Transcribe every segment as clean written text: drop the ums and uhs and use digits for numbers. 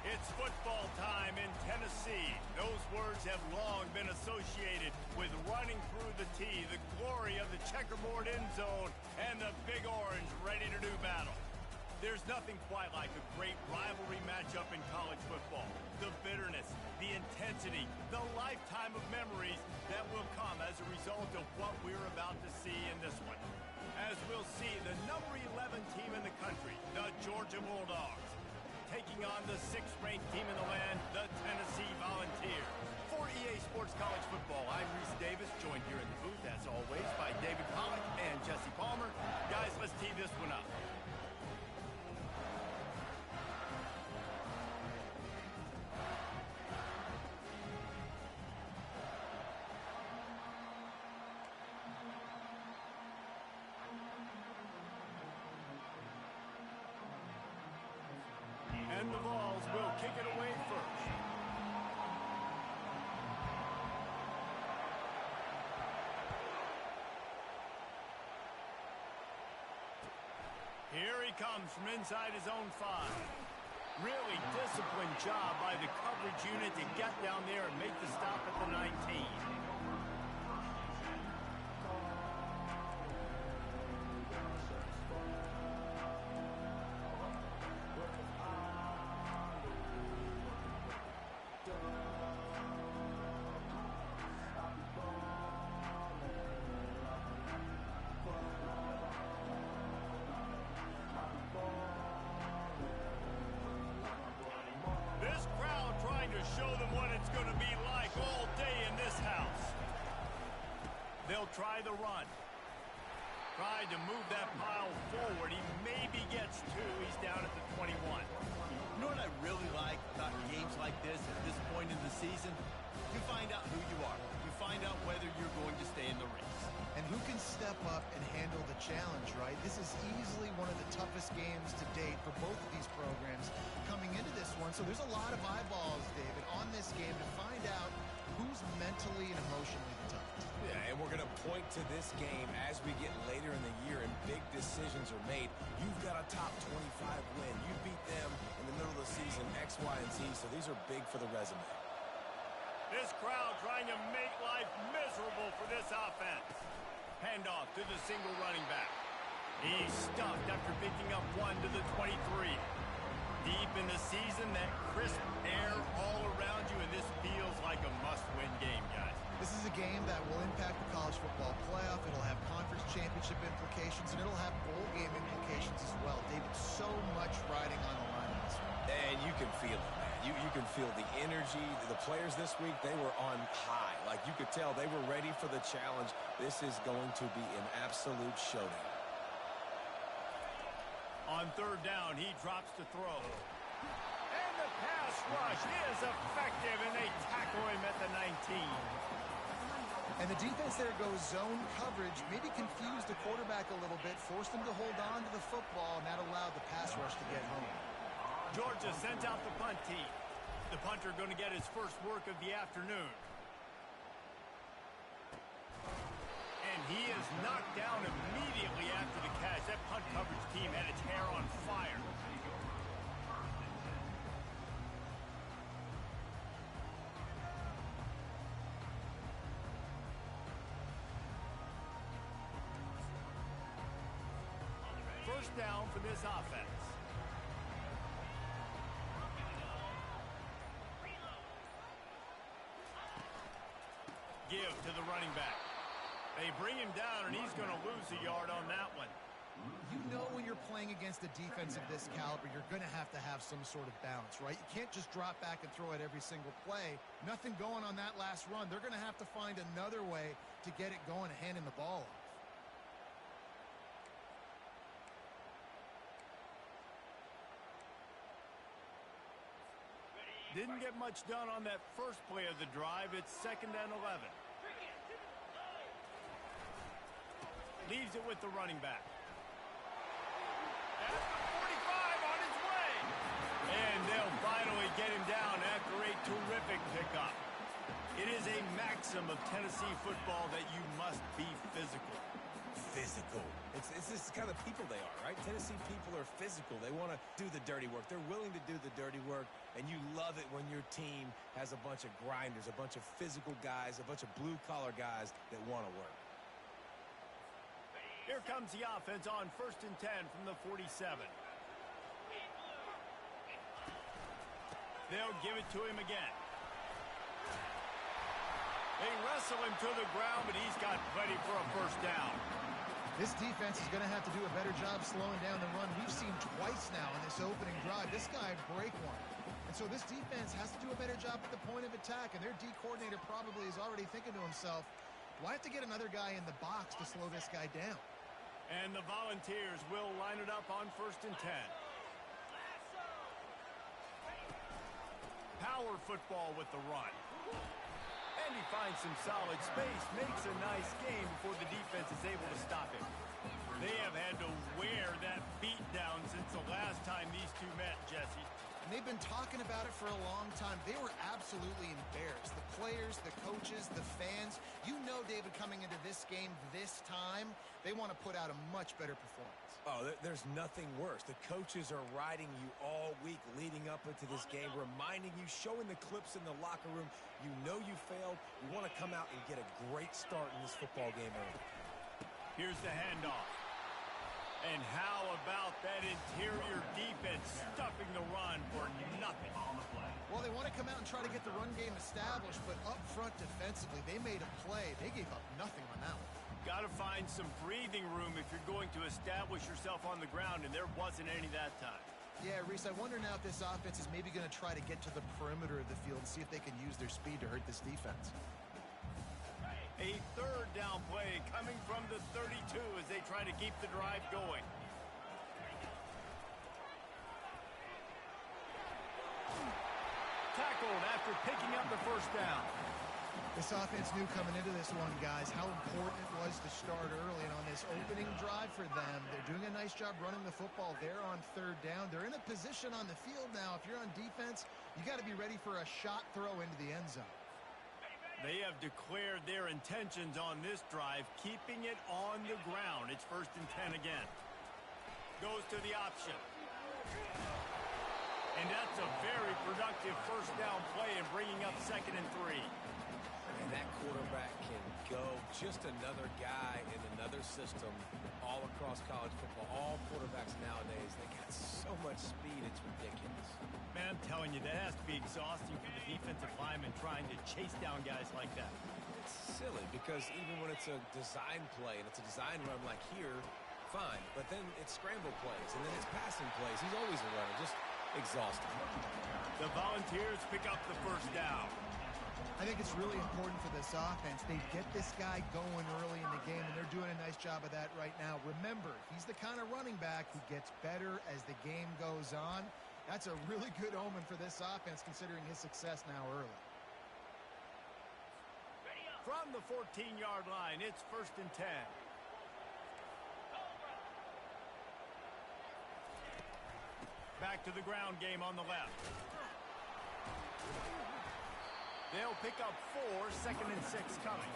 It's football time in Tennessee. Those words have long been associated with running through the tee, the glory of the checkerboard end zone, and the Big Orange ready to do battle. There's nothing quite like a great rivalry matchup in college football. The bitterness, the intensity, the lifetime of memories that will come as a result of what we're about to see in this one. As we'll see the number 11 team in the country, the Georgia Bulldogs, taking on the 6th-ranked team in the land, the Tennessee Volunteers. For EA Sports College Football, I'm Reese Davis, joined here in the booth, as always, by David Pollack and Jesse Palmer. Guys, let's tee this one up. And the Vols will kick it away first. Here he comes from inside his own 5. Really disciplined job by the coverage unit to get down there and make the stop at the 19. This crowd trying to show them what it's going to be like all day in this house. They'll try the run. Tried to move that pile forward. He maybe gets 2. He's down at the 21. You know what I really like about games like this at this point in the season? You find out who you are. You find out whether you're going to stay in the race. And who can step up and handle the challenge, right? This is easily one of the toughest games to date for both of these programs coming into this one. So there's a lot of eyeballs, David, on this game to find out who's mentally and emotionally the toughest. Yeah, and we're going to point to this game as we get later in the year and big decisions are made. You've got a top 25 win. You beat them in the middle of the season, X, Y, and Z, so these are big for the resume. This crowd trying to make life miserable for this offense. Handoff to the single running back. He's stuffed after picking up 1 to the 23. Deep in the season, that crisp air all around you, and this feels like a must-win game, guys. This is a game that will impact the college football playoff. It'll have conference championship implications, and it'll have bowl game implications as well. David, so much riding on the line in this one. And you can feel it, man. You can feel the energy. The players this week, they were on high. Like, you could tell they were ready for the challenge. This is going to be an absolute showdown. On 3rd down, he drops to throw. And the pass rush is effective, and they tackle him at the 19. And the defense there goes zone coverage, maybe confused the quarterback a little bit, forced him to hold on to the football, and that allowed the pass rush to get home. Georgia sends out the punt team. The punter going to get his first work of the afternoon. And he is knocked down immediately after the catch. That punt coverage team had its hair on fire. First down for this offense. Give to the running back. They bring him down, and he's going to lose a yard on that one. You know when you're playing against a defense of this caliber, you're going to have some sort of balance, right? You can't just drop back and throw it every single play. Nothing going on that last run. They're going to have to find another way to get it going and handing the ball off. Didn't get much done on that first play of the drive. It's 2nd and 11. Leaves it with the running back. At the 45 on his way. And they'll finally get him down after a terrific pickup. It is a maxim of Tennessee football that you must be physical. physical. It's this kind of people they are, right? Tennessee people are physical. They want to do the dirty work. They're willing to do the dirty work, and you love it when your team has a bunch of grinders, a bunch of physical guys, a bunch of blue-collar guys that want to work. Here comes the offense on 1st and 10 from the 47. They'll give it to him again. They wrestle him to the ground, but he's got plenty for a first down. This defense is going to have to do a better job slowing down the run. We've seen twice now in this opening drive. This guy break one. And so this defense has to do a better job at the point of attack, and their D coordinator probably is already thinking to himself, well, I have to get another guy in the box to slow this guy down. And the Volunteers will line it up on 1st and 10. Power football with the run. And he finds some solid space, makes a nice game before the defense is able to stop him. They have had to wear that beat down since the last time these two met, Jesse. And they've been talking about it for a long time. They were absolutely embarrassed. The players, the coaches, the fans. You know, David, coming into this game this time, they want to put out a much better performance. Oh, there's nothing worse. The coaches are riding you all week leading up into this game, reminding you, showing the clips in the locker room. You know you failed. You want to come out and get a great start in this football game early. Here's the handoff. And how about that interior defense stuffing the run for nothing? Well, they want to come out and try to get the run game established, but up front defensively, they made a play. They gave up nothing on that one. Got to find some breathing room if you're going to establish yourself on the ground, and there wasn't any that time. Yeah, Reese, I wonder now if this offense is maybe going to try to get to the perimeter of the field and see if they can use their speed to hurt this defense. A third down play coming from the 32 as they try to keep the drive going. Tackled after picking up the first down. This offense knew coming into this one, guys, how important it was to start early. And on this opening drive for them, they're doing a nice job running the football. They're on 3rd down. They're in a position on the field now. If you're on defense, you got to be ready for a shot throw into the end zone. They have declared their intentions on this drive, keeping it on the ground. It's 1st and 10 again. Goes to the option. And that's a very productive first down play and bringing up 2nd and 3. And that quarterback can go, just another guy in another system all across college football. All quarterbacks nowadays, they got so much speed, it's ridiculous. Man, I'm telling you, that has to be exhausting for the defensive lineman trying to chase down guys like that. It's silly because even when it's a design play and it's a design run like here, fine. But then it's scramble plays and then it's passing plays. He's always a runner, just exhausting. The Volunteers pick up the first down. I think it's really important for this offense. They get this guy going early in the game, and they're doing a nice job of that right now. Remember, he's the kind of running back who gets better as the game goes on. That's a really good omen for this offense, considering his success now early. From the 14-yard line, it's 1st and 10. Back to the ground game on the left. They'll pick up 4, 2nd and 6 coming.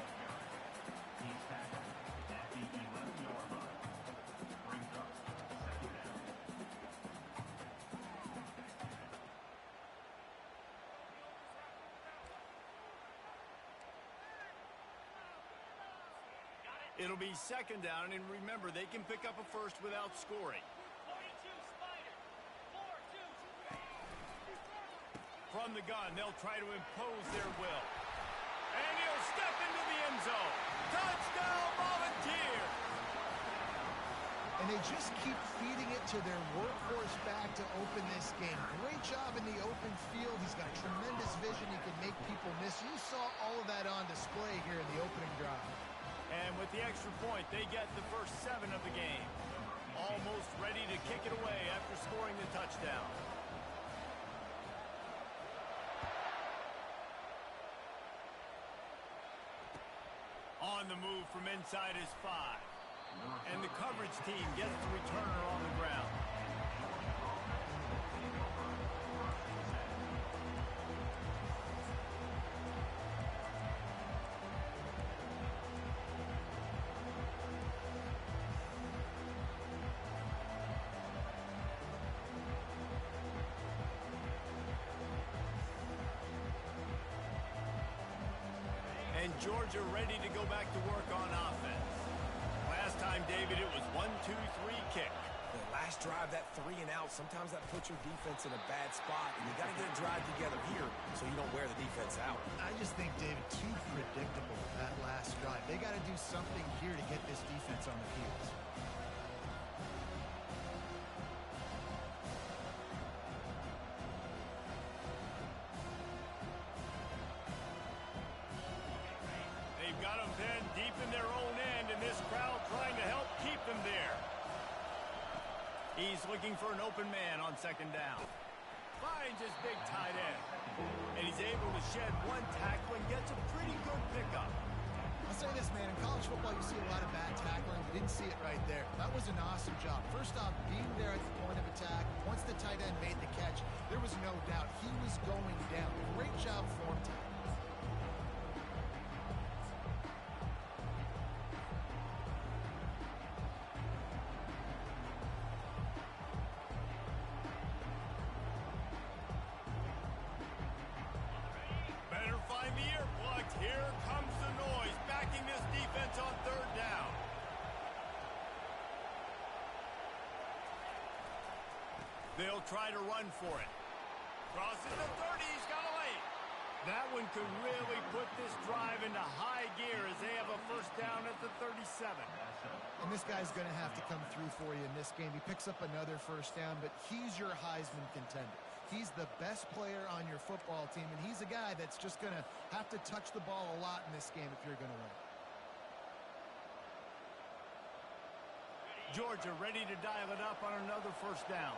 It'll be 2nd down, and remember, they can pick up a first without scoring. From the gun, they'll try to impose their will. And he'll step into the end zone. Touchdown, Volunteer! And they just keep feeding it to their workhorse back to open this game. Great job in the open field. He's got tremendous vision. He can make people miss. You saw all of that on display here in the opening drive. And with the extra point, they get the first 7 of the game. Almost ready to kick it away after scoring the touchdown. On the move from inside his 5. And the coverage team gets the returner on the ground. Georgia ready to go back to work on offense. Last time, David, it was 1-2-3 kick. The last drive, that 3-and-out, sometimes that puts your defense in a bad spot, and you got to get a drive together here so you don't wear the defense out. I just think, David, too predictable, that last drive. They got to do something here to get this defense on the heels. They've got them pinned deep in their own end, and this crowd trying to help keep them there. He's looking for an open man on second down. Finds his big tight end. And he's able to shed one tackle and gets a pretty good pickup. I'll say this, man. In college football, you see a lot of bad tackling. You didn't see it right there. That was an awesome job. First off, being there at the point of attack. Once the tight end made the catch, there was no doubt he was going down. Great job form time. Here comes the noise, backing this defense on third down. They'll try to run for it. Crosses the 30, he's got a lane. That one could really put this drive into high gear as they have a first down at the 37. And this guy's going to have to come through for you in this game. He picks up another first down, but he's your Heisman contender. He's the best player on your football team, and he's a guy that's just going to have to touch the ball a lot in this game if you're going to win. Georgia ready to dial it up on another first down.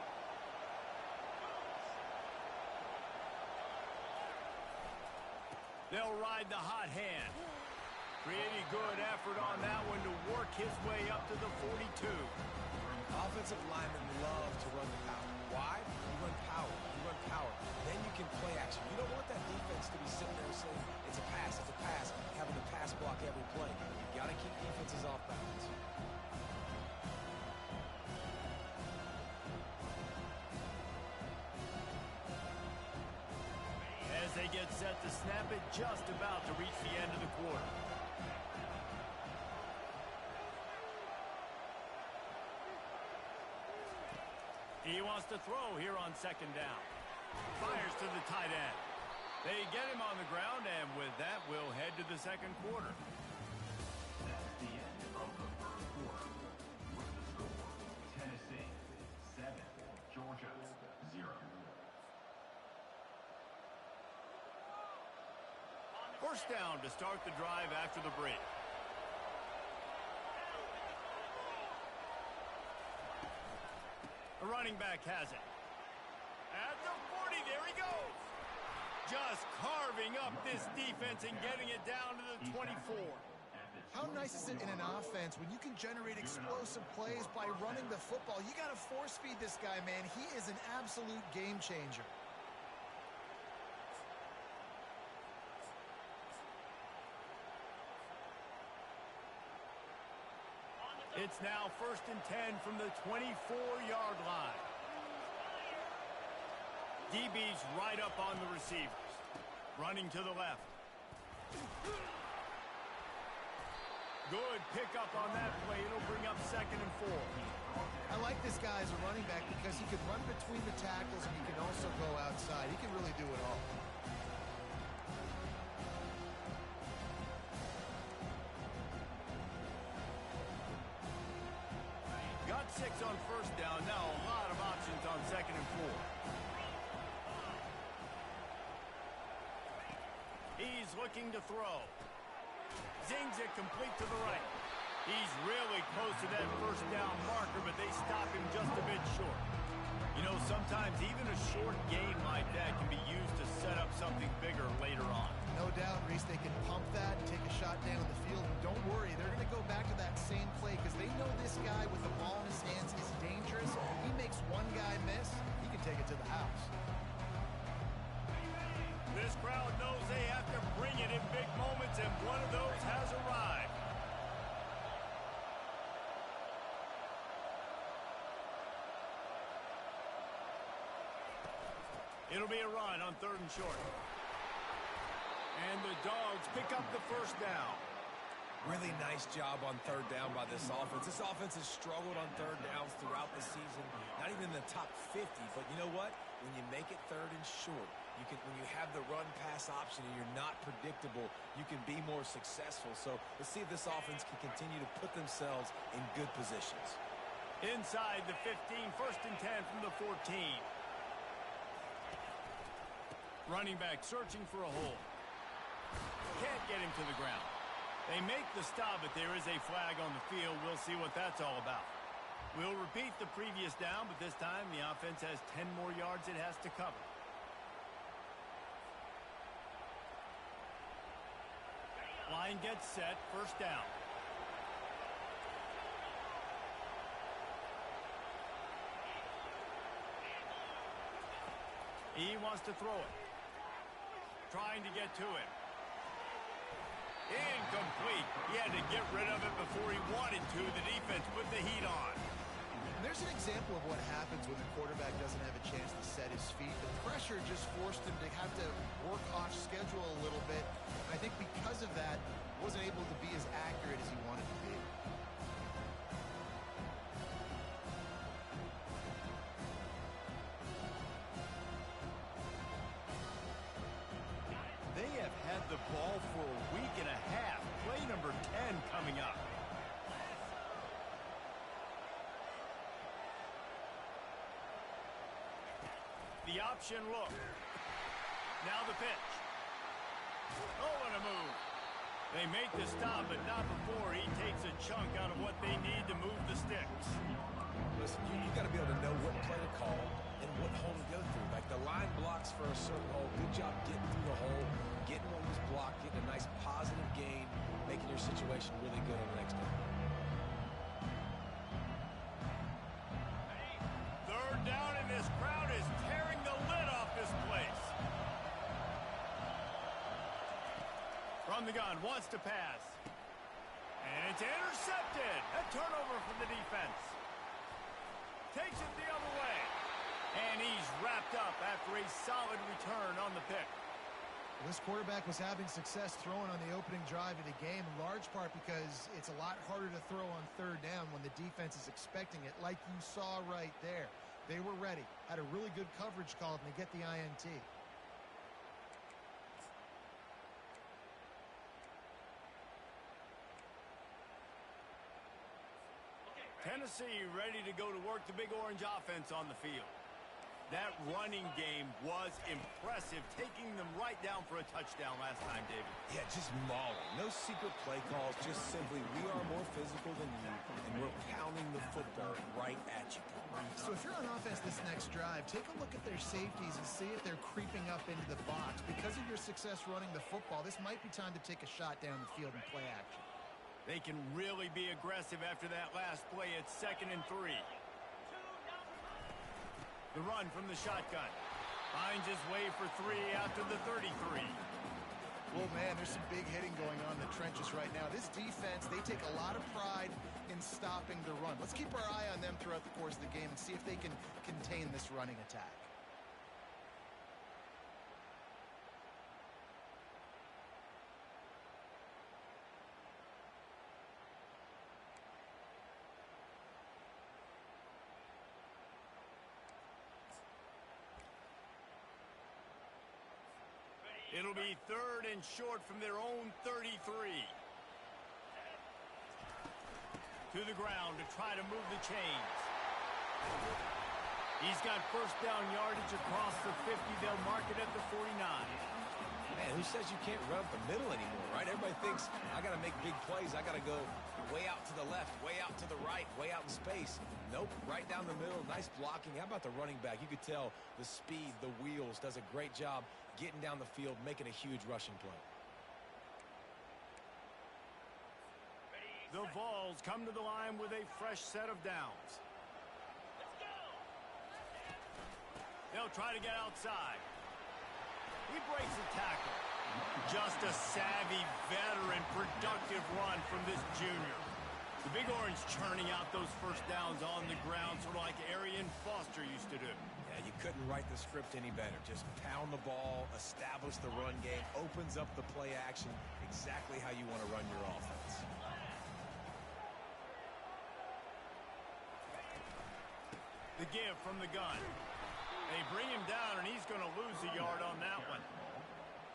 They'll ride the hot hand. Pretty good effort on that one to work his way up to the 42. Offensive linemen love to run the power. Why? You run power. You run power. Then you can play action. You don't want that defense to be sitting there saying, it's a pass, having to pass block every play. You got to keep defenses off balance. As they get set to snap it, just about to reach the end of the quarter. He wants to throw here on second down. Fires to the tight end. They get him on the ground, and with that, we'll head to the second quarter. That's the end of the first quarter. With the score, Tennessee 7, Georgia 0. First down to start the drive after the break. The running back has it. At the 40, there he goes. Just carving up this defense and getting it down to the 24. How nice is it in an offense when you can generate explosive plays by running the football? You got to force feed this guy, man. He is an absolute game changer. It's now 1st and 10 from the 24-yard line. DB's right up on the receivers. Running to the left. Good pickup on that play. It'll bring up 2nd and 4. I like this guy as a running back because he can run between the tackles and he can also go outside. He can really do it all. Got 6 on first down. Now a lot of options on 2nd and 4. He's looking to throw. Zings it complete to the right. He's really close to that first down marker, but they stop him just a bit short. You know, sometimes even a short gain like that can be used to set up something bigger later on. No doubt, Reese, they can pump that and take a shot down the field. And don't worry, they're going to go back to that same play because they know this guy with the ball in his hands is dangerous. He makes one guy miss, he can take it to the house. This crowd knows they have to bring it in big moments, and one of those has arrived. It'll be a run on 3rd and short. And the Dogs pick up the first down. Really nice job on third down by this offense. This offense has struggled on third downs throughout the season. Not even in the top 50, but you know what? When you make it third and short, when you have the run-pass option and you're not predictable, you can be more successful. So let's see if this offense can continue to put themselves in good positions. Inside the 15, first and 10 from the 14. Running back searching for a hole. Can't get him to the ground. They make the stop, but there is a flag on the field. We'll see what that's all about. We'll repeat the previous down, but this time the offense has 10 more yards it has to cover. Line gets set, first down. He wants to throw it. Trying to get to it. Incomplete. He had to get rid of it before he wanted to. The defense put the heat on. And there's an example of what happens when the quarterback doesn't have a chance to set his feet. The pressure just forced him to have to work off schedule a little bit. And I think because of that, wasn't able to be as accurate as he wanted to be. They have had the ball for a week and a half. Play number 10 coming up. The option look. Now the pitch. Oh, and a move. They make the stop, but not before he takes a chunk out of what they need to move the sticks. Listen, you got to be able to know what play to call and what hole to go through. Like the line blocks for a certain hole. Good job getting through the hole, getting what was blocked, getting a nice positive gain, making your situation really good on the next one. Third down, and this crowd is tearing the lid off this place. From the gun, wants to pass. And it's intercepted. A turnover for the defense. Takes it the other way. And he's wrapped up after a solid return on the pick. This quarterback was having success throwing on the opening drive of the game, in large part because it's a lot harder to throw on third down when the defense is expecting it, like you saw right there. They were ready, had a really good coverage call, and they get the INT. Tennessee ready to go to work the Big Orange offense on the field. That running game was impressive, taking them right down for a touchdown last time, David. Yeah, just mauling. No secret play calls, just simply we are more physical than you, and we're pounding the football right at you. So if you're on offense this next drive, take a look at their safeties and see if they're creeping up into the box. Because of your success running the football, this might be time to take a shot down the field and play action. They can really be aggressive after that last play. It's 2nd and 3. The run from the shotgun. Finds his way for 3 after the 33. Well, man, there's some big hitting going on in the trenches right now. This defense, they take a lot of pride in stopping the run. Let's keep our eye on them throughout the course of the game and see if they can contain this running attack. It'll be 3rd and short from their own 33. To the ground to try to move the chains. He's got first down yardage across the 50. They'll mark it at the 49. Man, who says you can't run up the middle anymore, right? Everybody thinks, I got to make big plays. I got to go way out to the left, way out to the right, way out in space. Nope, right down the middle. Nice blocking. How about the running back? You could tell the speed, the wheels, does a great job getting down the field, making a huge rushing play. The Vols come to the line with a fresh set of downs. They'll try to get outside. He breaks a tackle. Just a savvy, veteran, productive run from this junior. The Big Orange churning out those first downs on the ground, sort of like Arian Foster used to do. Yeah, you couldn't write the script any better. Just pound the ball, establish the run game, opens up the play action, exactly how you want to run your offense. The give from the gun. They bring him down, and he's going to lose a yard on that one.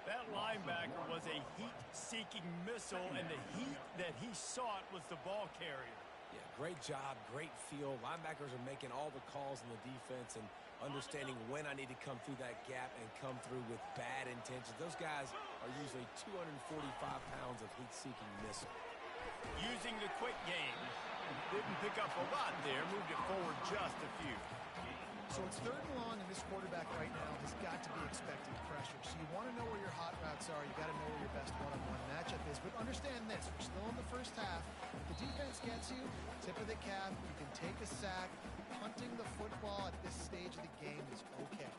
That linebacker was a heat-seeking missile, and the heat that he sought was the ball carrier. Yeah, great job, great feel. Linebackers are making all the calls in the defense and understanding when I need to come through that gap and come through with bad intentions. Those guys are usually 245 pounds of heat-seeking missile. Using the quick game. Didn't pick up a lot there, moved it forward just a few. So it's 3rd and long, and this quarterback right now has got to be expecting pressure. So you want to know where your hot routes are. You got to know where your best one-on-one matchup is. But understand this, we're still in the first half. If the defense gets you, tip of the cap, you can take a sack. Punting the football at this stage of the game is okay.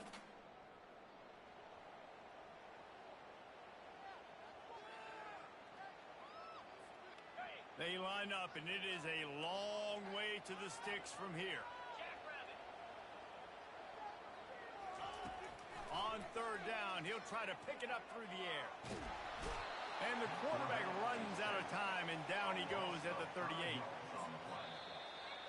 They line up, and it is a long way to the sticks from here. On 3rd down, he'll try to pick it up through the air. And the quarterback runs out of time, and down he goes at the 38.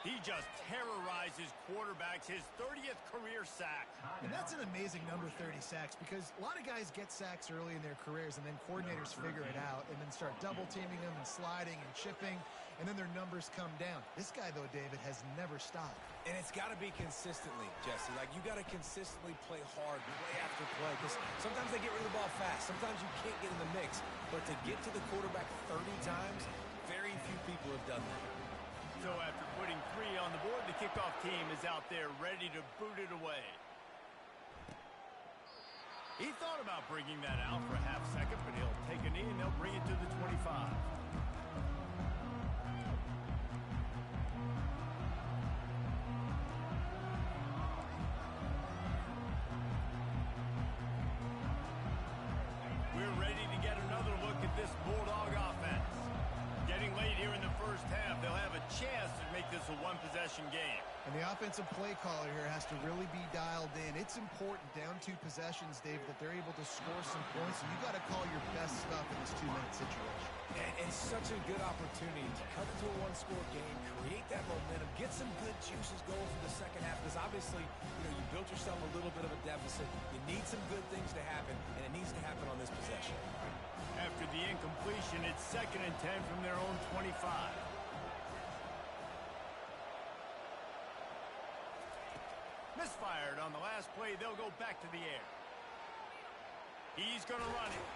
He just terrorizes quarterbacks, his 30th career sack. And that's an amazing number, 30 sacks, because a lot of guys get sacks early in their careers, and then coordinators figure it out and then start double-teaming them and sliding and chipping, and then their numbers come down. This guy, though, David, has never stopped. And it's got to be consistently, Jesse. Like, you got to consistently play hard, play after play, because sometimes they get rid of the ball fast. Sometimes you can't get in the mix. But to get to the quarterback 30 times, very few people have done that. So after putting 3 on the board, the kickoff team is out there ready to boot it away. He thought about bringing that out for a half second, but he'll take a knee and they'll bring it to the 25. We're ready to get another look at this Bulldog offense. Getting late here in the first half, they'll have a chance to make this a one-possession game. And the offensive play caller here has to really be dialed in. It's important, down 2 possessions, Dave, that they're able to score some points. So you got to call your best stuff in this 2-minute situation. And such a good opportunity to cut into a 1-score game, create that momentum, get some good juices going for the second half. Because obviously, you built yourself a little bit of a deficit. You need some good things to happen, and it needs to happen on this possession. After the incompletion, it's 2nd and 10 from their own 25. Misfired on the last play. They'll go back to the air. He's going to run it.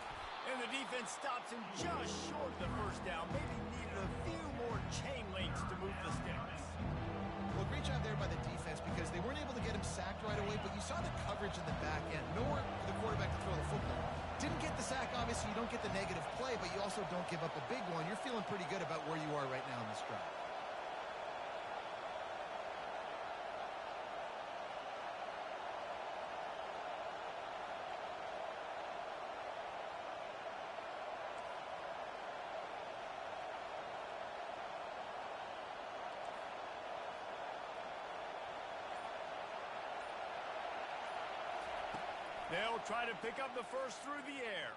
And the defense stops him just short of the first down. Maybe needed a few more chain links to move the sticks. Well, great job there by the defense because they weren't able to get him sacked right away, but you saw the coverage in the back end. Nowhere for the quarterback to throw the football. Didn't get the sack. Obviously, you don't get the negative play, but you also don't give up a big one. You're feeling pretty good about where you are right now in this drive. They'll try to pick up the first through the air.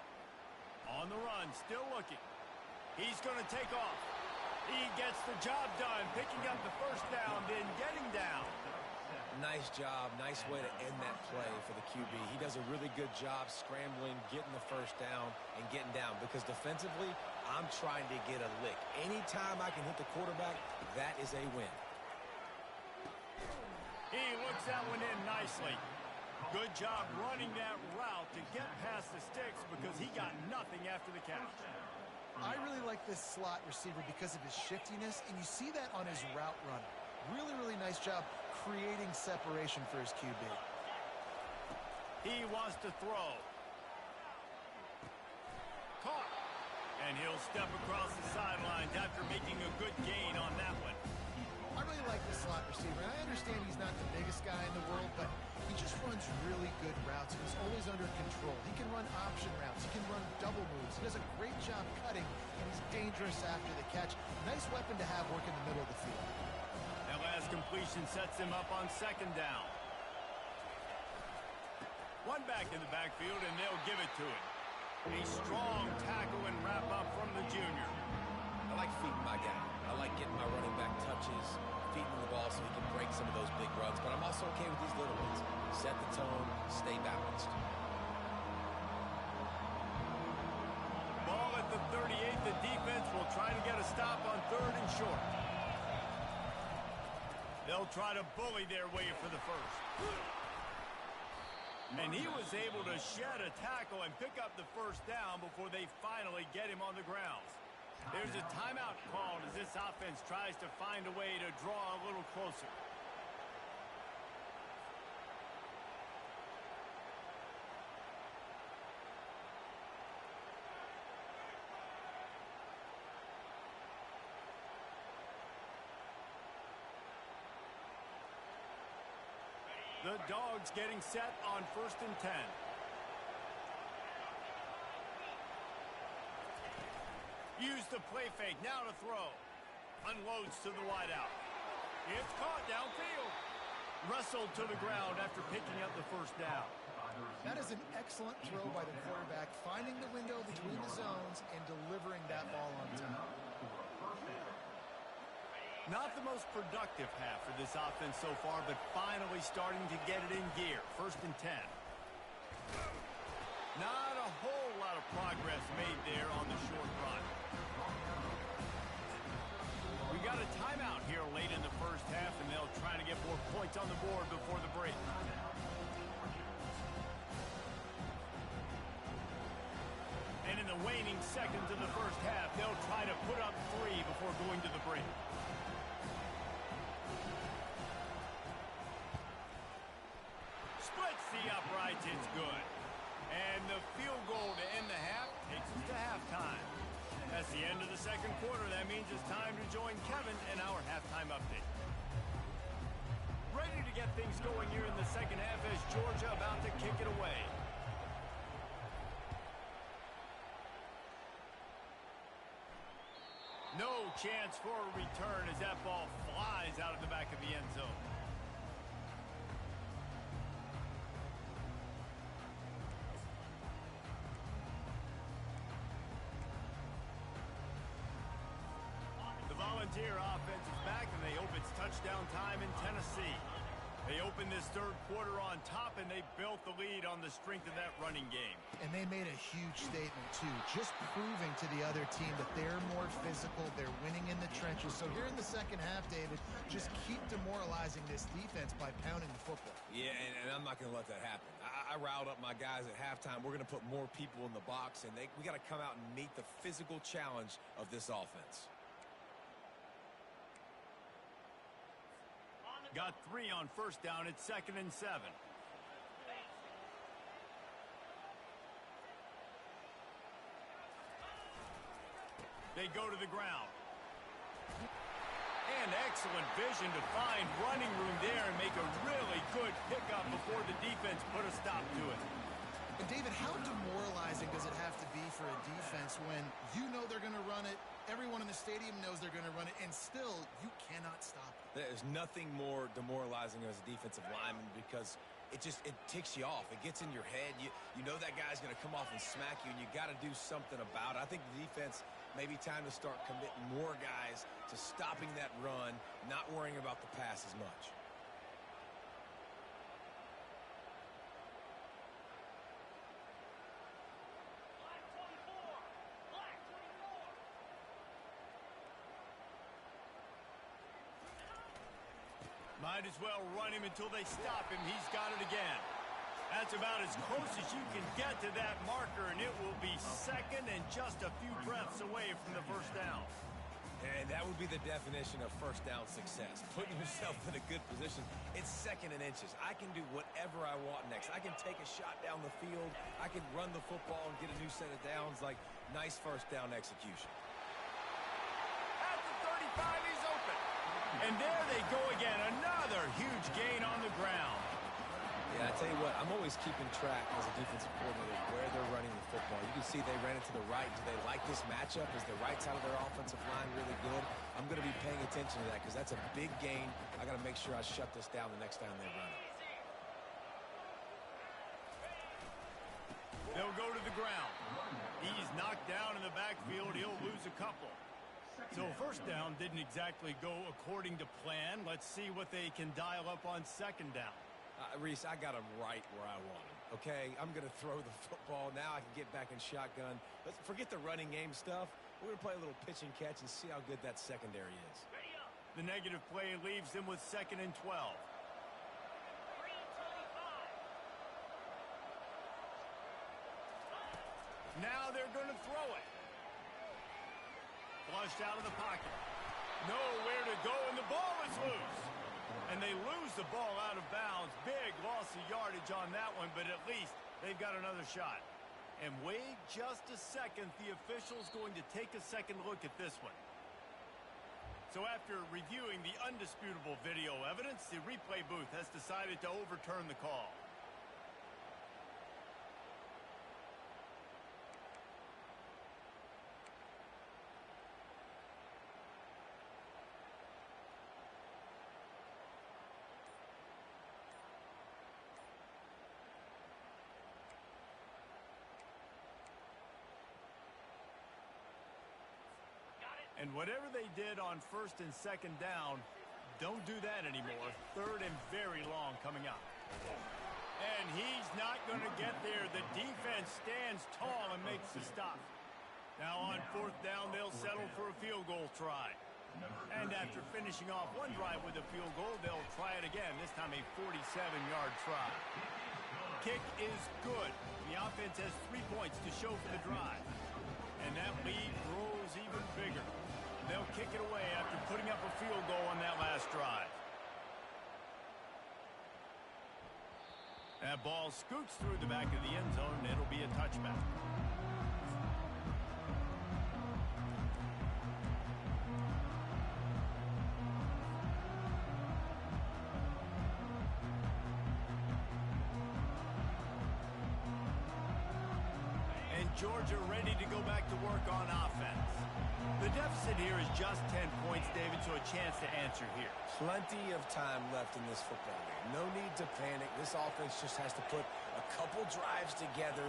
On the run, still looking. He's going to take off. He gets the job done, picking up the first down, then getting down. Nice job. Nice way to end that play for the QB. He does a really good job scrambling, getting the first down, and getting down. Because defensively, I'm trying to get a lick. Anytime I can hit the quarterback, that is a win. He looks that one in nicely. Good job running that route to get past the sticks because he got nothing after the catch. I really like this slot receiver because of his shiftiness, and you see that on his route run. Really, really nice job creating separation for his QB. He wants to throw. Caught. And he'll step across the sidelines after making a good gain on that one. I really like the slot receiver. I understand he's not the biggest guy in the world, but he He just runs really good routes, and he's always under control. He can run option routes. He can run double moves. He does a great job cutting, and he's dangerous after the catch. Nice weapon to have working the middle of the field. That last completion sets him up on second down. One back in the backfield, and they'll give it to him. A strong tackle and wrap up from the junior. I like feeding my guy. I like getting my running back touches, feeding him the ball so he can break some of those big runs. But I'm also okay with these little ones. Set the tone, stay balanced. Ball at the 38. The defense will try to get a stop on 3rd and short. They'll try to bully their way for the first. And he was able to shed a tackle and pick up the first down before they finally get him on the ground. There's a timeout called as this offense tries to find a way to draw a little closer. The Dogs getting set on 1st and 10. Use the play fake, now to throw. Unloads to the wideout. It's caught downfield. Wrestled to the ground after picking up the first down. That is an excellent throw by the quarterback, finding the window between the zones and delivering that ball on time. Not the most productive half for this offense so far, but finally starting to get it in gear. 1st and 10. Not a whole lot of progress made there on the short run. We got a timeout here late in the first half, and they'll try to get more points on the board before the break. And in the waning seconds of the first half, they'll try to put up 3 before going to the break. Splits the uprights, it's good. And the field goal to end the half takes us to halftime. That's the end of the second quarter. That means it's time to join Kevin in our halftime update. Ready to get things going here in the second half as Georgia about to kick it away. No chance for a return as that ball flies out of the back of the end zone. The Volunteer offense is back, and they hope it's touchdown time in Tennessee. They opened this third quarter on top, and they built the lead on the strength of that running game. And they made a huge statement, too, just proving to the other team that they're more physical, they're winning in the trenches. So here in the second half, David, just keep demoralizing this defense by pounding the football. Yeah, and I'm not going to let that happen. I riled up my guys at halftime. We're going to put more people in the box, and we got to come out and meet the physical challenge of this offense. Got 3 on first down. It's 2nd and 7. They go to the ground. And excellent vision to find running room there and make a really good pickup before the defense put a stop to it. And David, how demoralizing does it have to be for a defense when you know they're going to run it, everyone in the stadium knows they're going to run it, and still you cannot stop it? There's nothing more demoralizing as a defensive lineman because it ticks you off. It gets in your head. You know that guy's going to come off and smack you, and you got to do something about it. I think the defense maybe time to start committing more guys to stopping that run, not worrying about the pass as much. Might as well run him until they stop him. He's got it again. That's about as close as you can get to that marker, and it will be 2nd and just a few breaths away from the first down. And that would be the definition of first down success, putting yourself in a good position. It's 2nd and inches. I can do whatever I want next. I can take a shot down the field. I can run the football and get a new set of downs. Like, nice first down execution. At the 35, he's open. And there they go again. Another huge gain on the ground. Yeah, tell you what, I'm always keeping track as a defensive coordinator where they're running the football. You can see they ran it to the right. Do they like this matchup? Is the right side of their offensive line really good? I'm going to be paying attention to that because that's a big gain. I got to make sure I shut this down the next time they run it. They'll go to the ground. He's knocked down in the backfield. He'll lose a couple. So first down didn't exactly go according to plan. Let's see what they can dial up on second down. Reese, I got him right where I want him. Okay, I'm going to throw the football. Now I can get back in shotgun. Let's forget the running game stuff. We're going to play a little pitch and catch and see how good that secondary is. The negative play leaves them with 2nd and 12. Now they're going to throw it. Flushed out of the pocket. Nowhere to go, and the ball is loose. And they lose the ball out of bounds. Big loss of yardage on that one, but at least they've got another shot. And wait just a second. The official's going to take a second look at this one. So after reviewing the undisputable video evidence, the replay booth has decided to overturn the call. And whatever they did on 1st and 2nd down, don't do that anymore. 3rd and very long coming up. And he's not going to get there. The defense stands tall and makes the stop. Now on 4th down, they'll settle for a field goal try. And after finishing off one drive with a field goal, they'll try it again, this time a 47-yard try. Kick is good. The offense has 3 points to show for the drive. And that lead grows even bigger. They'll kick it away after putting up a field goal on that last drive. That ball scoots through the back of the end zone, and it'll be a touchback. And Georgia ready to go back to work on offense. The deficit here is just 10 points, David, so a chance to answer here. Plenty of time left in this football game. No need to panic. This offense just has to put a couple drives together.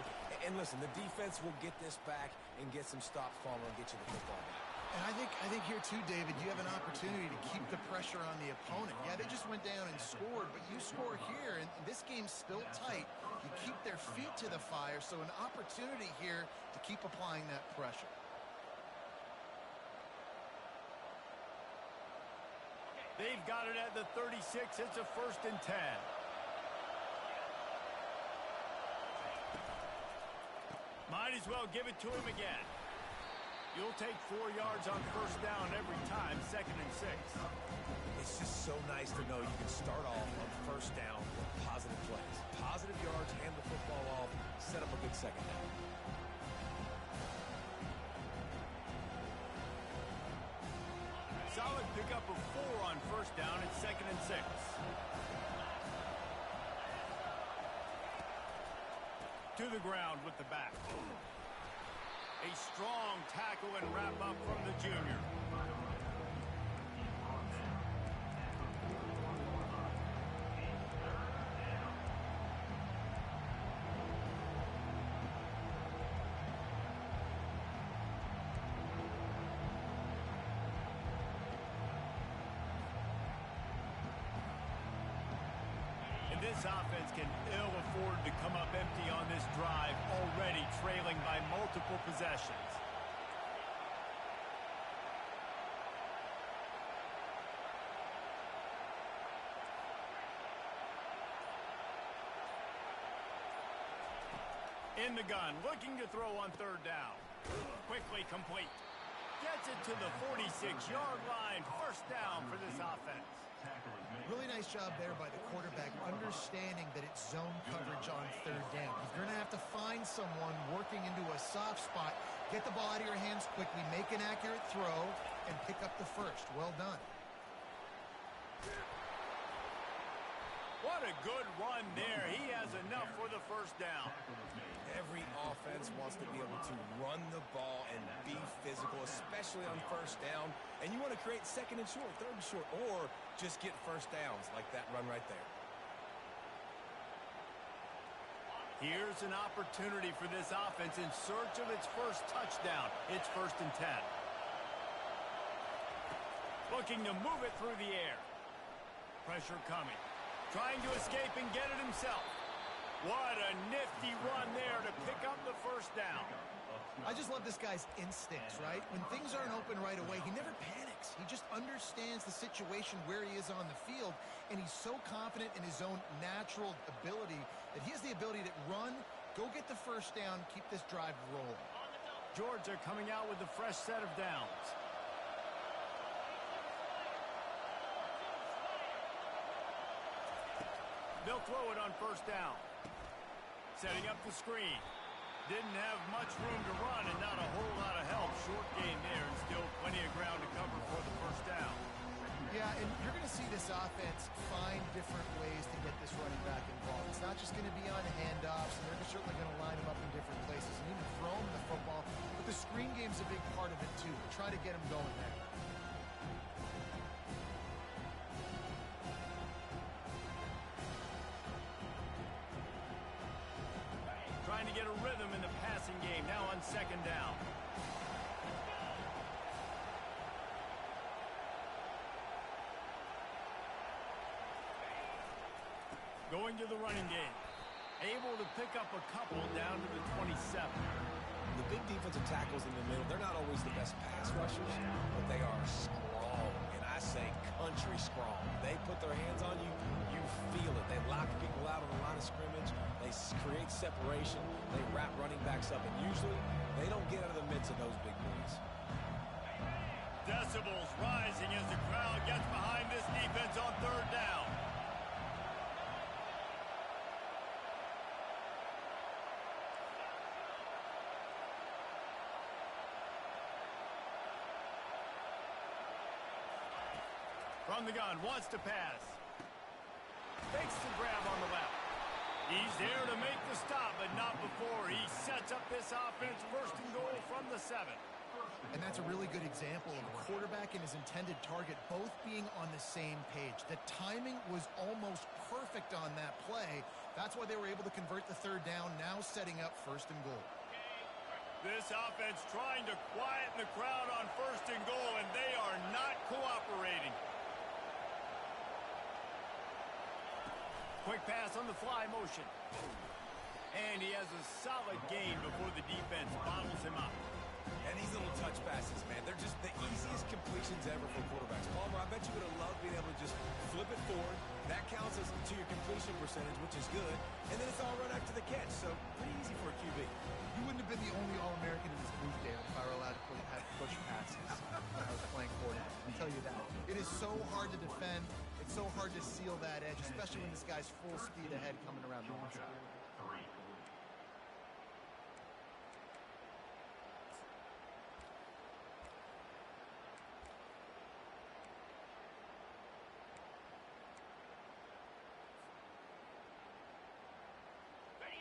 And listen, the defense will get this back and get some stops, Palmer, and get you the football back. And I think here too, David, you have an opportunity to keep the pressure on the opponent. Yeah, they just went down and scored, but you score here, and this game's still tight. You keep their feet to the fire, so an opportunity here to keep applying that pressure. They've got it at the 36. It's a 1st and 10. Might as well give it to him again. You'll take 4 yards on 1st down every time, 2nd and 6. It's just so nice to know you can start off on 1st down with positive plays. Positive yards, hand the football off, set up a good 2nd down. Solid pickup of 4 on 1st down. It's 2nd and 6. To the ground with the back. A strong tackle and wrap up from the junior. This offense can ill afford to come up empty on this drive, already trailing by multiple possessions. In the gun, looking to throw on 3rd down. Quickly complete. Gets it to the 46-yard line. 1st down for this offense. Really nice job there by the quarterback, understanding that it's zone coverage on 3rd down. If you're going to have to find someone working into a soft spot, get the ball out of your hands quickly, make an accurate throw, and pick up the 1st. Well done. What a What a good run there. He has enough for the first down. Every offense wants to be able to run the ball and be physical, especially on first down. And you want to create second and short, third and short, or just get first downs like that run right there. Here's an opportunity for this offense in search of its first touchdown. It's 1st and 10. Looking to move it through the air. Pressure coming. Trying to escape and get it himself. What a nifty run there to pick up the first down. I just love this guy's instincts, right? When things aren't open right away, he never panics. He just understands the situation where he is on the field, and he's so confident in his own natural ability that he has the ability to run, go get the first down, keep this drive rolling. Georgia coming out with a fresh set of downs. They'll throw it on first down. Setting up the screen. Didn't have much room to run and not a whole lot of help. Short gain there and still plenty of ground to cover for the first down. Yeah, and you're going to see this offense find different ways to get this running back involved. It's not just going to be on handoffs, and they're certainly going to line him up in different places and even throw him the football. But the screen game's a big part of it, too. Try to get him going there. Trying to get a rhythm in the passing game, now on 2nd down. Going to the running game. Able to pick up a couple down to the 27. The big defensive tackles in the middle, they're not always the best pass rushers, but they are strong, and I say country strong. They put their hands on you, you feel it. They lock people out on the line of scrimmage. They create separation. They wrap running backs up, and usually they don't get out of the midst of those big boys. Decibels rising as the crowd gets behind this defense on 3rd down. From the gun, wants to pass. Fakes the grab on the left. He's there to make the stop, but not before. He sets up this offense 1st and goal from the 7. And that's a really good example of a quarterback and his intended target both being on the same page. The timing was almost perfect on that play. That's why they were able to convert the 3rd down, now setting up 1st and goal. This offense trying to quieten the crowd on 1st and goal, and they are not cooperating. Quick pass on the fly motion. And he has a solid gain before the defense bottles him up. And these little touch passes, man, they're just the easiest completions ever for quarterbacks. Palmer, I bet you would have loved being able to just flip it forward. That counts as to your completion percentage, which is good. And then it's all run after the catch, so pretty easy for a QB. You wouldn't have been the only All-American in this booth, David, if I were allowed to have push passes when I was playing quarterback. I'll tell you that. It is so hard to defend. It's so hard to seal that edge, especially when this guy's full speed ahead coming around the outside.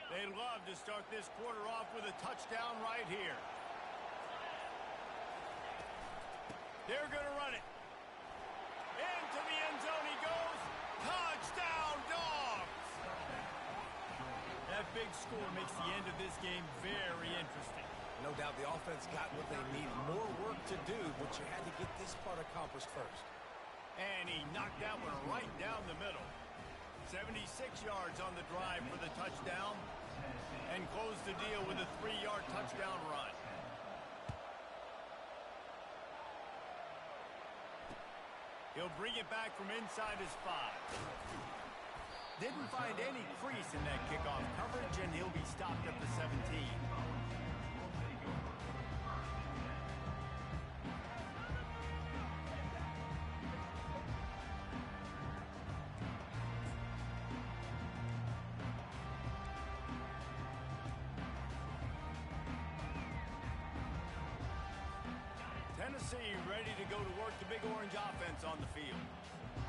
They'd love to start this quarter off with a touchdown right here. They're going to run it. Into the end zone he goes. Touchdown, Dogs! That big score makes the end of this game very interesting. No doubt the offense got what they need. More work to do, but you had to get this part accomplished first. And he knocked that one right down the middle. 76 yards on the drive for the touchdown. And closed the deal with a 3-yard touchdown run. He'll bring it back from inside his 5. Didn't find any crease in that kickoff coverage, and he'll be stopped at the 17. Tennessee ready to go to work the Big Orange offense on the field.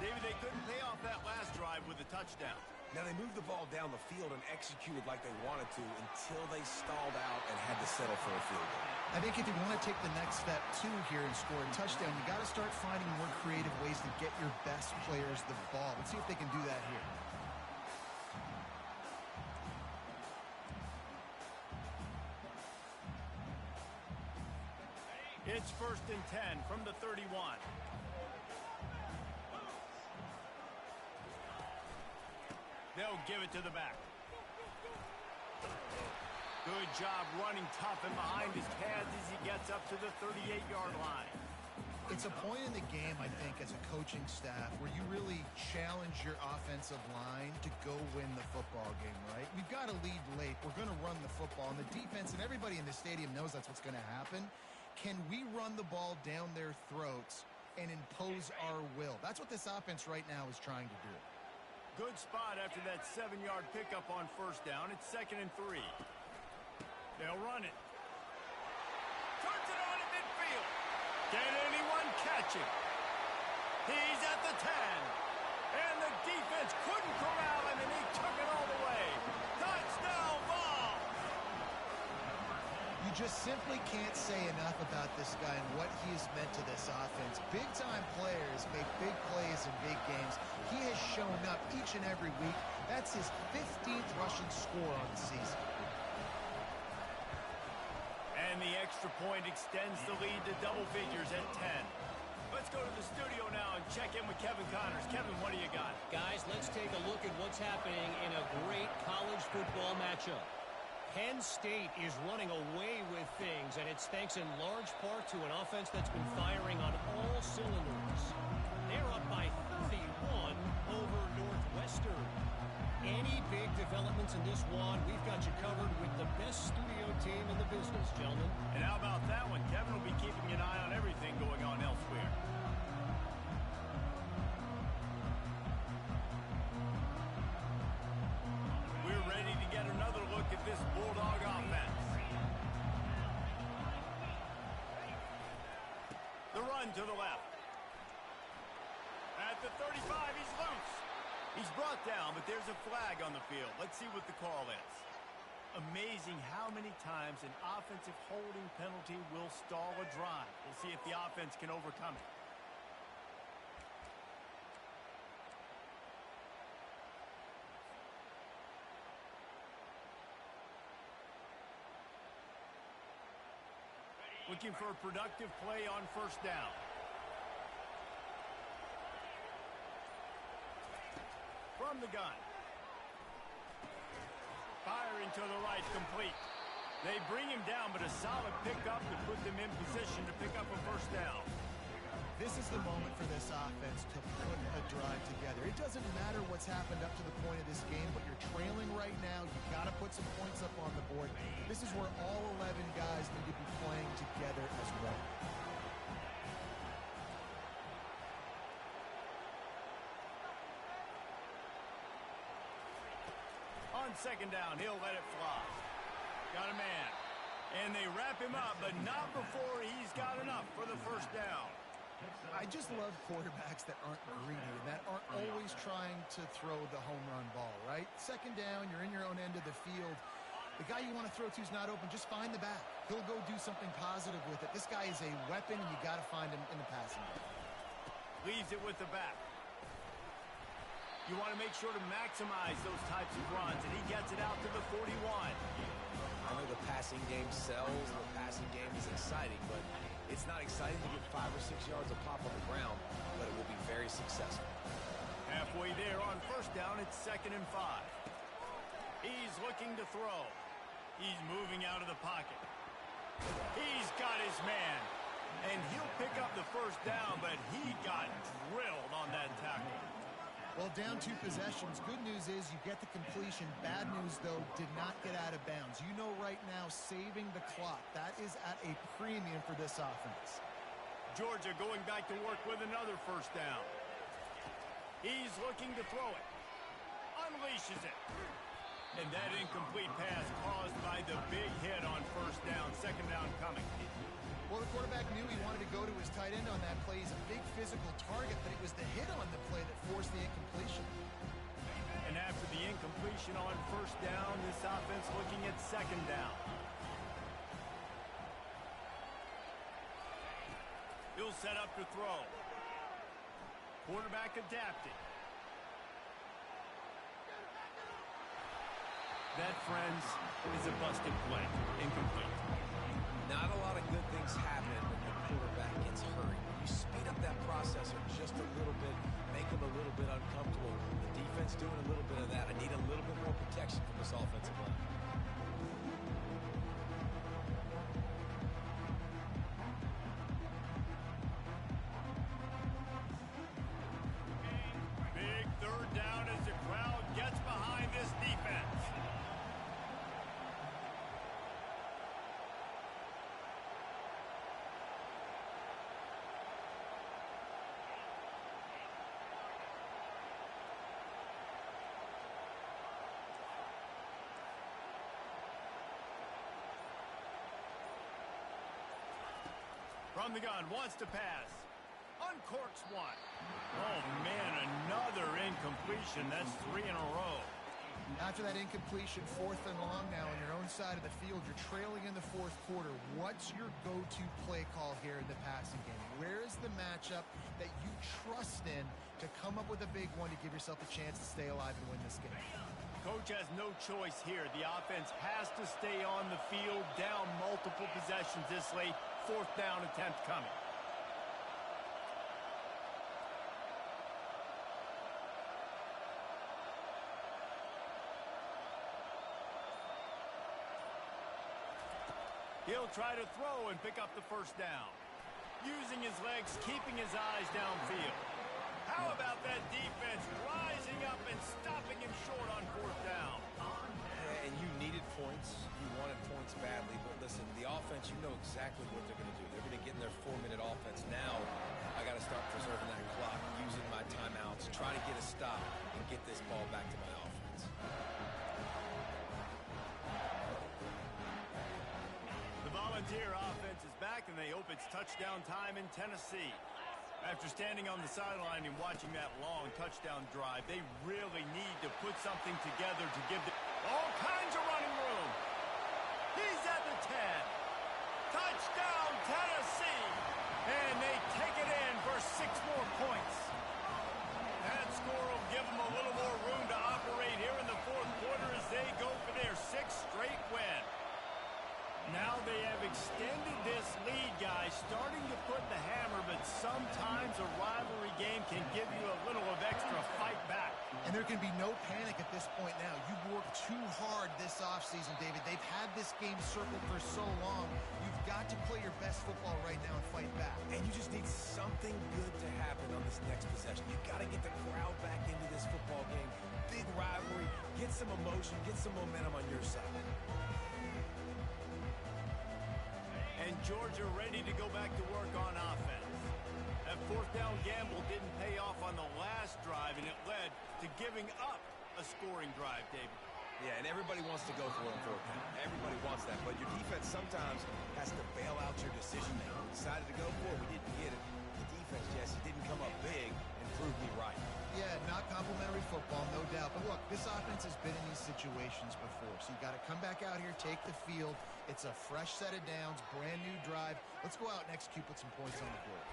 David, they couldn't pay off that last drive with a touchdown. Now, they moved the ball down the field and executed like they wanted to until they stalled out and had to settle for a field goal. I think if you want to take the next step, too, here and score a touchdown, you got to start finding more creative ways to get your best players the ball. Let's see if they can do that here. It's 1st and 10 from the 31. They'll give it to the back. Good job running tough and behind his pads as he gets up to the 38-yard line. It's a point in the game, I think, as a coaching staff where you really challenge your offensive line to go win the football game, right? We've got to lead late. We're going to run the football. And the defense and everybody in the stadium knows that's what's going to happen. Can we run the ball down their throats and impose our will? That's what this offense right now is trying to do. Good spot after that 7-yard pickup on 1st down. It's 2nd and 3. They'll run it. Turns it on in midfield. Can anyone catch him? He's at the 10. And the defense couldn't corral him, and he took it all the way. Touchdown ball. You just simply can't say enough about this guy and what he has meant to this offense. Big-time players make big plays in big games. He has shown up each and every week. That's his 15th rushing score on the season. And the extra point extends the lead to double figures at 10. Let's go to the studio now and check in with Kevin Connors. Kevin, what do you got? Guys, let's take a look at what's happening in a great college football matchup. Penn State is running away with things, and it's thanks in large part to an offense that's been firing on all cylinders. They're up by 31 over Northwestern. Any big developments in this one, we've got you covered with the best studio team in the business, gentlemen. And how about that one? Kevin will be keeping an eye on everything going on elsewhere. We're ready to get another look at this Bulldog offense. The run to the left. At the 35, he's loose. He's brought down, but there's a flag on the field. Let's see what the call is. Amazing how many times an offensive holding penalty will stall a drive. We'll see if the offense can overcome it. Looking for a productive play on 1st down. From the gun. Firing to the right, complete. They bring him down, but a solid pickup to put them in position to pick up a 1st down. This is the moment for this offense to put a drive together. It doesn't matter what's happened up to the point of this game, but you're trailing right now. You've got to put some points up on the board. This is where all 11 guys need to be playing together as one. On 2nd down, he'll let it fly. Got a man. And they wrap him up, but not before he's got enough for the 1st down. I just love quarterbacks that aren't greedy and that aren't always trying to throw the home run ball, right? 2nd down, you're in your own end of the field. The guy you want to throw to is not open. Just find the back. He'll go do something positive with it. This guy is a weapon, and you got to find him in the passing game. Leaves it with the back. You want to make sure to maximize those types of runs, and he gets it out to the 41. I know the passing game sells, and the passing game is exciting, but it's not exciting to get 5 or 6 yards of pop on the ground, but it will be very successful. Halfway there on 1st down, it's 2nd and 5. He's looking to throw. He's moving out of the pocket. He's got his man. And he'll pick up the 1st down, but he got drilled on that tackle. Well, down 2 possessions. Good news is you get the completion. Bad news, though, did not get out of bounds. You know right now, saving the clock. That is at a premium for this offense. Georgia going back to work with another 1st down. He's looking to throw it. Unleashes it. And that incomplete pass caused by the big hit on 1st down. 2nd down coming. Well, the quarterback knew he wanted to go to his tight end on that play. He's a big physical target, but it was the hit on the play that forced the incompletion. And after the completion on first down. This offense looking at second down. He'll set up to throw. Quarterback adapting. That, friends, is a busted play. Incomplete. Not a lot of good things happen when the quarterback gets hurried. You speed up that processor just a little bit, make him a little bit uncomfortable. The defense doing a little bit of that. I need a little bit more protection from this offensive line. Big third down as the crowd gets behind this defense. From the gun, wants to pass. Uncorks one. Oh, man, another incompletion. That's 3 in a row. After that incompletion, 4th and long now on your own side of the field, you're trailing in the 4th quarter. What's your go-to play call here in the passing game? Where is the matchup that you trust in to come up with a big one to give yourself a chance to stay alive and win this game? Coach has no choice here. The offense has to stay on the field, down multiple possessions this late. 4th down attempt coming. He'll try to throw and pick up the first down. Using his legs, keeping his eyes downfield. How about that defense rising up and stopping him short on 4th down? And you needed points. You wanted points badly. But listen, the offense, you know exactly what they're going to do. They're going to get in their 4-minute offense. Now, I got to start preserving that clock, using my timeouts, try to get a stop and get this ball back to my offense. The Volunteer offense is back, and they hope it's touchdown time in Tennessee. After standing on the sideline and watching that long touchdown drive, they really need to put something together to give them all kinds of running room. He's at the 10. Touchdown, Tennessee. And they take it in for 6 more points. That score will give them a little more room to operate here in the 4th quarter as they go for their 6th straight win. Now they have extended this lead, guys, starting to put the hammer, but sometimes a rivalry game can give you a little of extra fight back. And there can be no panic at this point now. You've worked too hard this offseason, David. They've had this game circled for so long. You've got to play your best football right now and fight back. And you just need something good to happen on this next possession. You've got to get the crowd back into this football game. Big rivalry. Get some emotion. Get some momentum on your side. And Georgia ready to go back to work on offense. That 4th down gamble didn't pay off on the last drive, and it led to giving up a scoring drive, David. Yeah, and everybody wants to go for it on 4th down. Everybody wants that, but your defense sometimes has to bail out your decision-making. We decided to go for it. We didn't get it. The defense, Jesse, didn't come up big and prove me right. Yeah, not complimentary football, no doubt. But look, this offense has been in these situations before. So you got to come back out here, take the field. It's a fresh set of downs, brand new drive. Let's go out and execute, put some points on the board.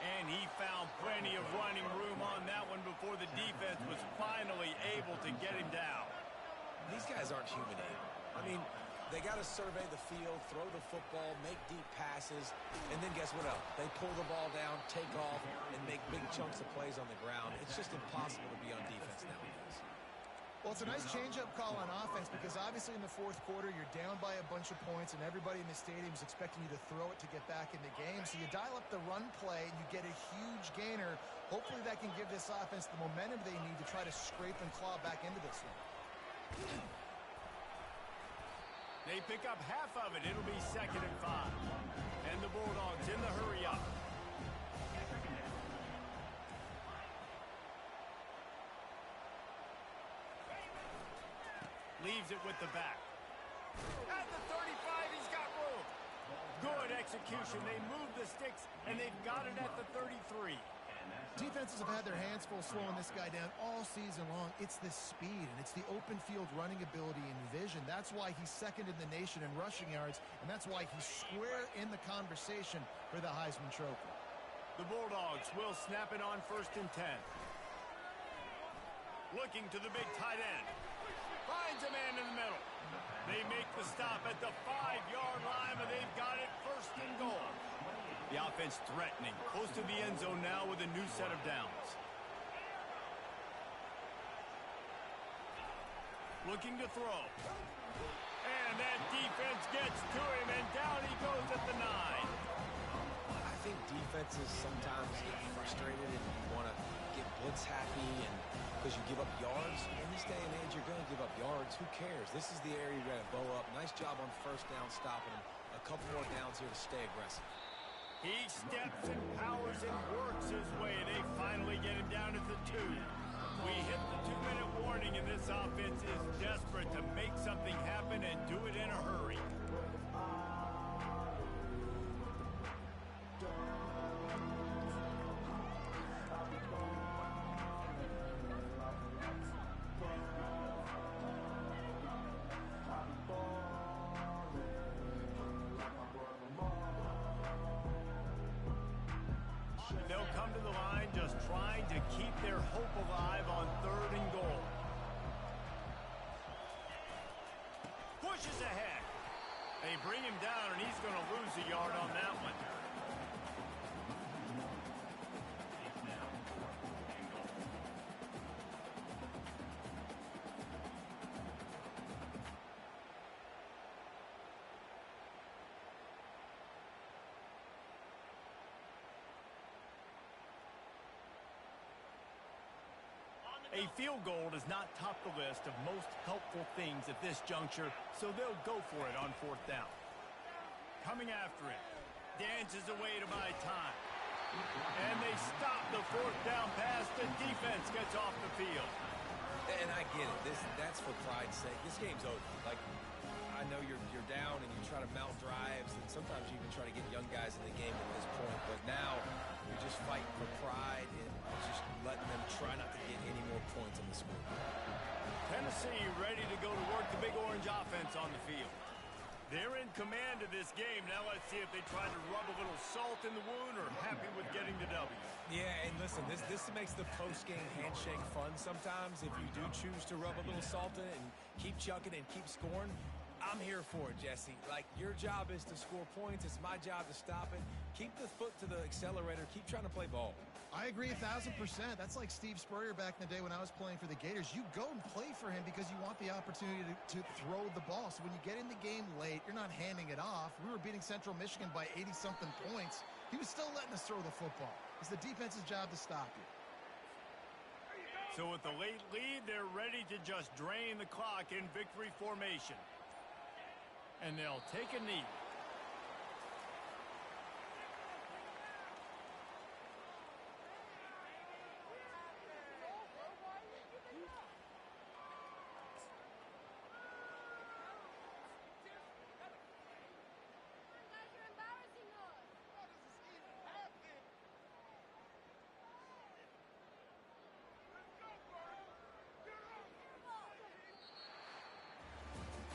And he found plenty of running room on that one before the defense was finally able to get him down. These guys aren't human either. I mean, they got to survey the field, throw the football, make deep passes, and then guess what else? They pull the ball down, take off, and make big chunks of plays on the ground. It's just impossible to be on defense nowadays. Well, it's a nice change-up call on offense because obviously in the 4th quarter, you're down by a bunch of points and everybody in the stadium is expecting you to throw it to get back in the game. So you dial up the run play and you get a huge gainer. Hopefully that can give this offense the momentum they need to try to scrape and claw back into this one. They pick up half of it. It'll be 2nd and 5. And the Bulldogs in the hurry up. Leaves it with the back. At the 35, he's got room. Good execution. They move the sticks, and they've got it at the 33. Defenses have had their hands full slowing this guy down all season long. It's the speed, and it's the open field running ability and vision. That's why he's second in the nation in rushing yards, and that's why he's square in the conversation for the Heisman Trophy. The Bulldogs will snap it on 1st and 10. Looking to the big tight end. Finds a man in the middle. They make the stop at the 5-yard line, but they've got it 1st and goal. The offense threatening, close to the end zone now with a new set of downs. Looking to throw. And that defense gets to him, and down he goes at the 9. I think defenses sometimes get frustrated and you want to get blitz happy, and because you give up yards. In this day and age, you're going to give up yards. Who cares? This is the area you're going to bow up. Nice job on 1st down stopping him. A couple more downs here to stay aggressive. He steps and powers and works his way. They finally get him down at the 2. We hit the 2-minute warning, and this offense is desperate to make something happen and do it in a hurry. They'll come to the line just trying to keep their hope alive on 3rd and goal. Pushes ahead. They bring him down, and he's going to lose a yard on that one. A field goal does not top the list of most helpful things at this juncture, so they'll go for it on 4th down. Coming after it. Dances away to buy time. And they stop the 4th down pass. The defense gets off the field. And I get it. That's for pride's sake. This game's over. Like, I know you're down and you try to mount drives, and sometimes you even try to get young guys in the game at this point. But now you're just fighting for pride and just letting them try not to get any more points on the score. Tennessee ready to go to work the Big Orange offense on the field. They're in command of this game. Now let's see if they try to rub a little salt in the wound or happy with getting the W. Yeah, and listen, this makes the post-game handshake fun sometimes. If you do choose to rub a little salt in it and keep chucking and keep scoring, I'm here for it, Jesse. Like, your job is to score points. It's my job to stop it. Keep the foot to the accelerator. Keep trying to play ball. I agree 1,000%. That's like Steve Spurrier back in the day when I was playing for the Gators. You go and play for him because you want the opportunity to throw the ball. So when you get in the game late, you're not handing it off. We were beating Central Michigan by 80-something points. He was still letting us throw the football. It's the defense's job to stop you. So with the late lead, they're ready to just drain the clock in victory formation. And they'll take a knee.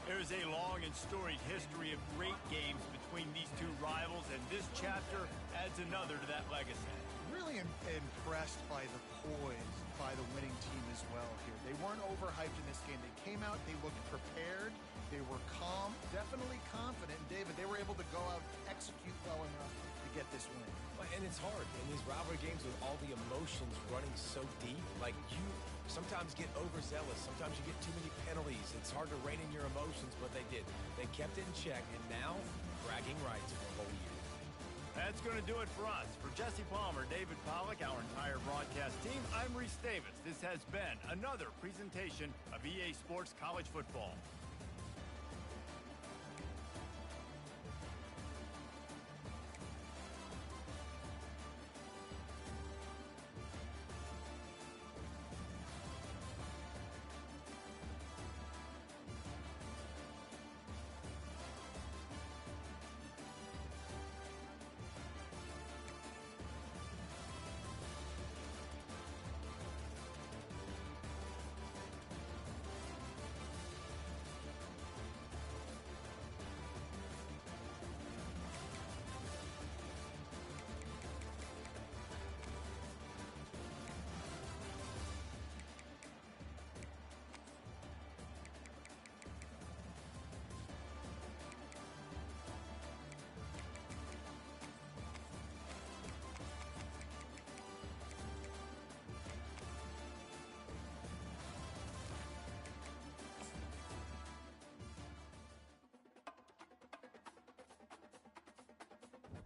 There's a long and storied history of great games between these two rivals, and this chapter adds another to that legacy. Really impressed by the poise by the winning team as well here. They weren't overhyped in this game. They came out, they looked prepared, they were calm, definitely confident. And David, they were able to go out and execute well enough to get this win. And it's hard in these rivalry games with all the emotions running so deep. Like, you sometimes get overzealous. Sometimes you get too many penalties. It's hard to rein in your emotions, but they did. They kept it in check, and now bragging rights for a whole year. That's going to do it for us. For Jesse Palmer, David Pollack, our entire broadcast team, I'm Reese Davis. This has been another presentation of EA Sports College Football.